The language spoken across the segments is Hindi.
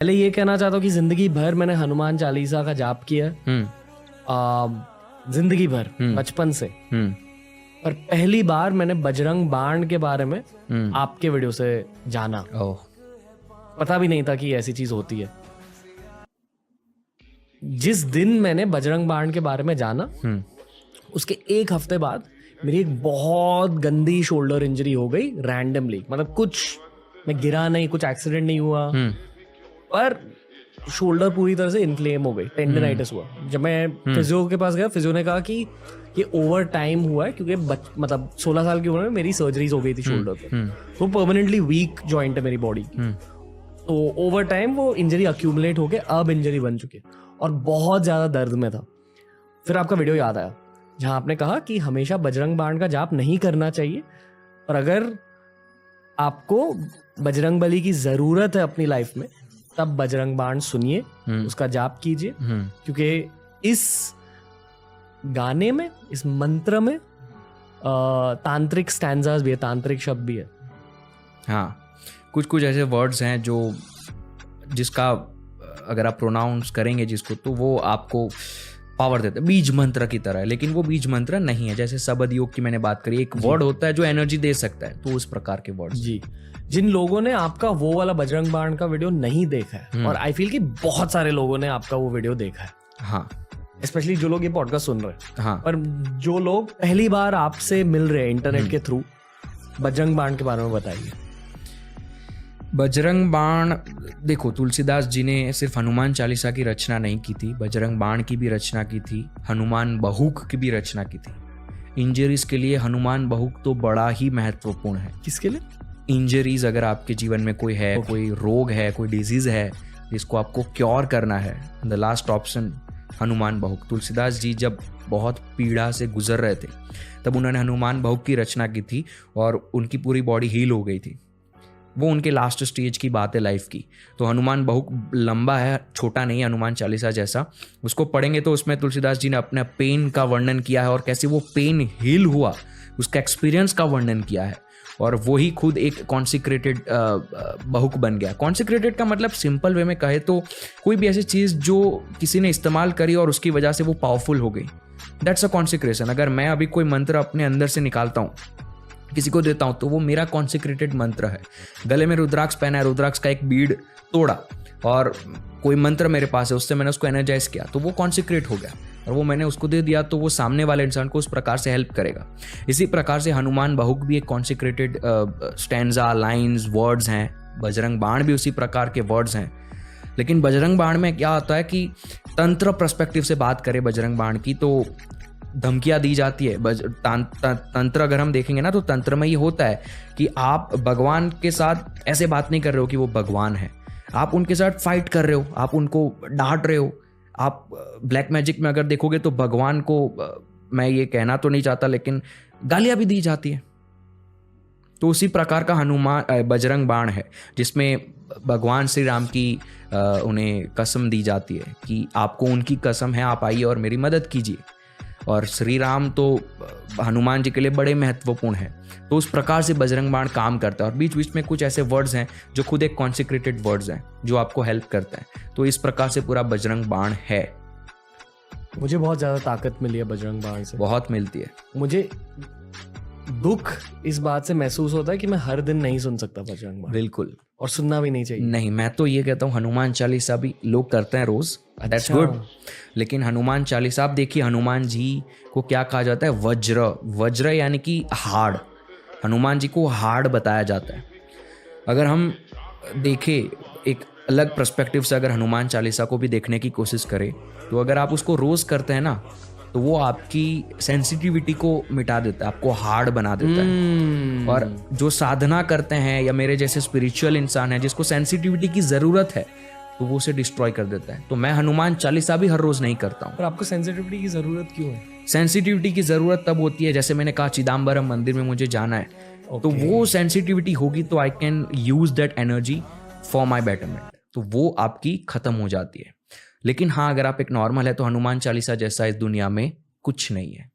पहले ये कहना चाहता हूँ कि जिंदगी भर मैंने हनुमान चालीसा का जाप किया है। जिंदगी भर, बचपन से। पर पहली बार मैंने बजरंग बाण के बारे में आपके वीडियो से जाना। पता भी नहीं था कि ऐसी चीज होती है। जिस दिन मैंने बजरंग बाण के बारे में जाना, उसके एक हफ्ते बाद मेरी एक बहुत गंदी शोल्डर इंजरी हो गई रैंडमली। मतलब कुछ, मैं गिरा नहीं, कुछ एक्सीडेंट नहीं हुआ, पर शोल्डर पूरी तरह से इन्फ्लेम हो गई, टेंडनाइटिस हुआ। जब मैं फिजियो के पास गया, फिजियो ने कहा कि ये ओवर टाइम हुआ है, क्योंकि मतलब 16 साल की उम्र में मेरी सर्जरीज हो गई थी शोल्डर पे। तो परमानेंटली वीक जॉइंट है मेरी बॉडी की। तो ओवर टाइम वो इंजरी अक्यूमुलेट होके अब इंजरी बन चुकी है और बहुत ज्यादा दर्द में था। फिर आपका वीडियो याद आया जहां आपने कहा कि हमेशा बजरंग बाण का जाप नहीं करना चाहिए, और अगर आपको बजरंग बली की जरूरत है अपनी लाइफ में, तब बजरंग बाण सुनिए, उसका जाप कीजिए, क्योंकि इस गाने में, इस मंत्र में तांत्रिक स्टैंजास भी है, तांत्रिक शब्द भी है। हाँ, कुछ कुछ ऐसे वर्ड्स हैं जो जिसका अगर आप प्रोनाउंस करेंगे जिसको, तो वो आपको पावर देता है, बीज मंत्र की तरह है। लेकिन वो बीज मंत्र नहीं है। जैसे शब्द योग की मैंने बात करी, एक वर्ड होता है जो एनर्जी दे सकता है, तो उस प्रकार के वर्ड। जी, जिन लोगों ने आपका वो वाला बजरंग बाण का वीडियो नहीं देखा है, और आई फील कि बहुत सारे लोगों ने आपका वो वीडियो देखा है, हाँ, स्पेशली जो लोग ये पॉडकास्ट सुन रहे हैं, हाँ, पर जो लोग पहली बार आपसे मिल रहे हैं इंटरनेट के थ्रू, बजरंग बाण के बारे में बताइए। बजरंग बाण, देखो, तुलसीदास जी ने सिर्फ हनुमान चालीसा की रचना नहीं की थी, बजरंग बाण की भी रचना की थी, हनुमान बहुक की भी रचना की थी। इंजरीज के लिए हनुमान बहुक तो बड़ा ही महत्वपूर्ण है। किसके लिए? इंजरीज, अगर आपके जीवन में कोई है, कोई रोग है, कोई डिजीज है जिसको आपको क्योर करना है, the last option Hanuman Bahuk. Tulsidas ji जब बहुत पीड़ा से गुजर रहे थे, तब उन्होंने हनुमान बहुक की रचना की थी और उनकी पूरी बॉडी हील हो गई थी। वो उनके लास्ट स्टेज की बात है लाइफ की। तो हनुमान बहुक लंबा है, छोटा नहीं है, हनुमान चालीसा जैसा। उसको पढ़ेंगे तो उसमें तुलसीदास जी ने अपने पेन का वर्णन किया है और कैसे वो पेन हील हुआ, उसका एक्सपीरियंस का वर्णन किया है। और वो ही खुद एक कॉन्सिक्रेटेड बहुक बन गया। कॉन्सिक्रेटेड का मतलब सिंपल वे में कहे तो कोई भी ऐसी चीज़ जो किसी ने इस्तेमाल करी और उसकी वजह से वो पावरफुल हो गई, दैट्स अ कॉन्सिक्रेशन। अगर मैं अभी कोई मंत्र अपने अंदर से निकालता हूँ, किसी को देता हूँ, तो वो मेरा कॉन्सिक्रेटेड मंत्र है। गले में रुद्राक्ष पहना है, रुद्राक्ष का एक बीड तोड़ा और कोई मंत्र मेरे पास है, उससे मैंने उसको एनर्जाइज किया, तो वो कॉन्सिक्रेट हो गया और वो मैंने उसको दे दिया, तो वो सामने वाले इंसान को उस प्रकार से हेल्प करेगा। इसी प्रकार से हनुमान बहुक भी एक कॉन्सिक्रेटेड स्टैंजा, लाइन्स, वर्ड्स हैं। बजरंग बाण भी उसी प्रकार के वर्ड्स हैं। लेकिन बजरंग बाण में क्या होता है कि तंत्र पर्सपेक्टिव से बात करें बजरंग बाण की, तो धमकियां दी जाती है। तंत्र अगर हम देखेंगे ना, तो तंत्र में ये होता है कि आप भगवान के साथ ऐसे बात नहीं कर रहे हो कि वो भगवान है, आप उनके साथ फाइट कर रहे हो, आप उनको डांट रहे हो। आप ब्लैक मैजिक में अगर देखोगे तो भगवान को, मैं ये कहना तो नहीं चाहता, लेकिन गालियां भी दी जाती है। तो उसी प्रकार का हनुमान बजरंग बाण है, जिसमें भगवान श्री राम की उन्हें कसम दी जाती है कि आपको उनकी कसम है, आप आइए और मेरी मदद कीजिए। और श्री राम तो हनुमान जी के लिए बड़े महत्वपूर्ण हैं। तो उस प्रकार से बजरंग बाण काम करता है। और बीच बीच में कुछ ऐसे वर्ड्स हैं जो खुद एक कॉन्सिक्रेटेड वर्ड्स हैं जो आपको हेल्प करता है। तो इस प्रकार से पूरा बजरंग बाण है। मुझे बहुत ज्यादा ताकत मिली है बजरंग बाण से, बहुत मिलती है। मुझे दुख इस बात से महसूस होता है कि मैं हर दिन नहीं सुन सकता बजरंग बाण। बिल्कुल, और सुनना भी नहीं चाहिए। नहीं, मैं तो ये कहता हूँ हनुमान चालीसा भी लोग करते हैं रोज, दैट्स गुड। लेकिन हनुमान चालीसा, आप देखिए हनुमान जी को क्या कहा जाता है, वज्र। वज्र यानी कि हार्ड। हनुमान जी को हार्ड बताया जाता है। अगर हम देखें एक अलग पर्सपेक्टिव से, अगर हनुमान चालीसा को भी देखने की कोशिश करें, तो अगर आप उसको रोज करते हैं ना, तो वो आपकी सेंसिटिविटी को मिटा देता है, आपको हार्ड बना देता है। और जो साधना करते हैं या मेरे जैसे स्पिरिचुअल इंसान है जिसको सेंसिटिविटी की जरूरत है, तो वो उसे डिस्ट्रॉय कर देता है। तो मैं हनुमान चालीसा भी हर रोज नहीं करता हूँ। पर आपको सेंसिटिविटी की जरूरत क्यों है? सेंसिटिविटी की जरूरत तब होती है, जैसे मैंने कहा चिदम्बरम मंदिर में मुझे जाना है, तो वो सेंसिटिविटी होगी तो I can use that energy for my betterment, तो वो आपकी खत्म हो जाती है। लेकिन हाँ, अगर आप एक नॉर्मल है तो हनुमान चालीसा जैसा इस दुनिया में कुछ नहीं है।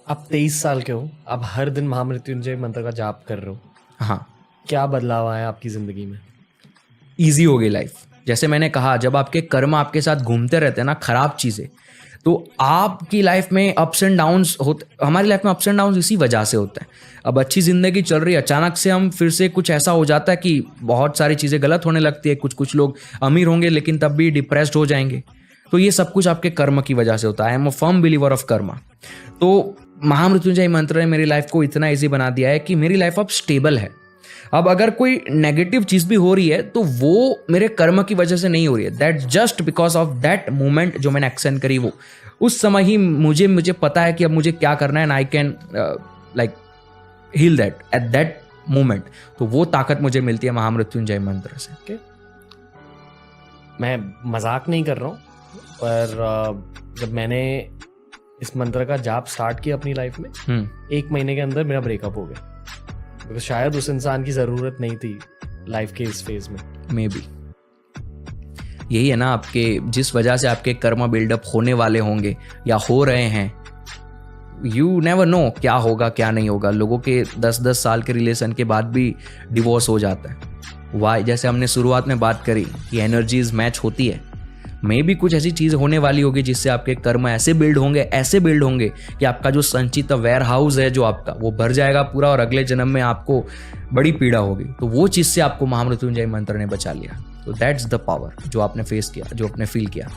आप 23 साल के हो, आप हर दिन महामृत्युंजय मंत्र का जाप कर रहे हो। हाँ, क्या बदलाव आया आपकी जिंदगी में? ईजी हो गई लाइफ। जैसे मैंने कहा, जब आपके कर्म आपके साथ घूमते रहते हैं ना, खराब चीज़ें, तो आपकी लाइफ में अप्स एंड डाउन्स होते, हमारी लाइफ में अप्स एंड डाउन्स इसी वजह से होते हैं। अब अच्छी ज़िंदगी चल रही है, अचानक से हम फिर से कुछ ऐसा हो जाता है कि बहुत सारी चीज़ें गलत होने लगती है। कुछ लोग अमीर होंगे लेकिन तब भी डिप्रेस्ड हो जाएंगे। तो ये सब कुछ आपके कर्म की वजह से होता है। I am a firm believer of Karma. तो महामृत्युंजय मंत्र ने मेरी लाइफ को इतना ईजी बना दिया है कि मेरी लाइफ अब स्टेबल है। अब अगर कोई नेगेटिव चीज़ भी हो रही है तो वो मेरे कर्म की वजह से नहीं हो रही है। That just because of that moment जो मैंने एक्शन करी, वो उस समय ही मुझे पता है कि अब मुझे क्या करना है, and I can like heal that at that moment. तो वो ताकत मुझे मिलती है महामृत्युंजय मंत्र से। okay. मैं मजाक नहीं कर रहा हूँ, पर जब मैंने इस मंत्र का जाप स्टार्ट किया अपनी लाइफ में, 1 महीने के अंदर मेरा ब्रेकअप हो गया। तो शायद उस इंसान की ज़रूरत नहीं थी लाइफ के इस फेज में। मे बी यही है ना, आपके जिस वजह से आपके कर्म बिल्डअप होने वाले होंगे या हो रहे हैं, यू नेवर नो क्या होगा क्या नहीं होगा। लोगों के 10-10 साल के रिलेशन के बाद भी डिवोर्स हो जाता है। वाई? जैसे हमने शुरुआत में बात करी कि एनर्जीज मैच होती है, मे भी कुछ ऐसी चीज़ होने वाली होगी जिससे आपके कर्म ऐसे बिल्ड होंगे कि आपका जो संचित वेयर हाउस है जो आपका, वो भर जाएगा पूरा, और अगले जन्म में आपको बड़ी पीड़ा होगी। तो वो चीज़ से आपको महामृत्युंजय मंत्र ने बचा लिया। तो दैट्स द पावर जो आपने फेस किया, जो आपने फील किया।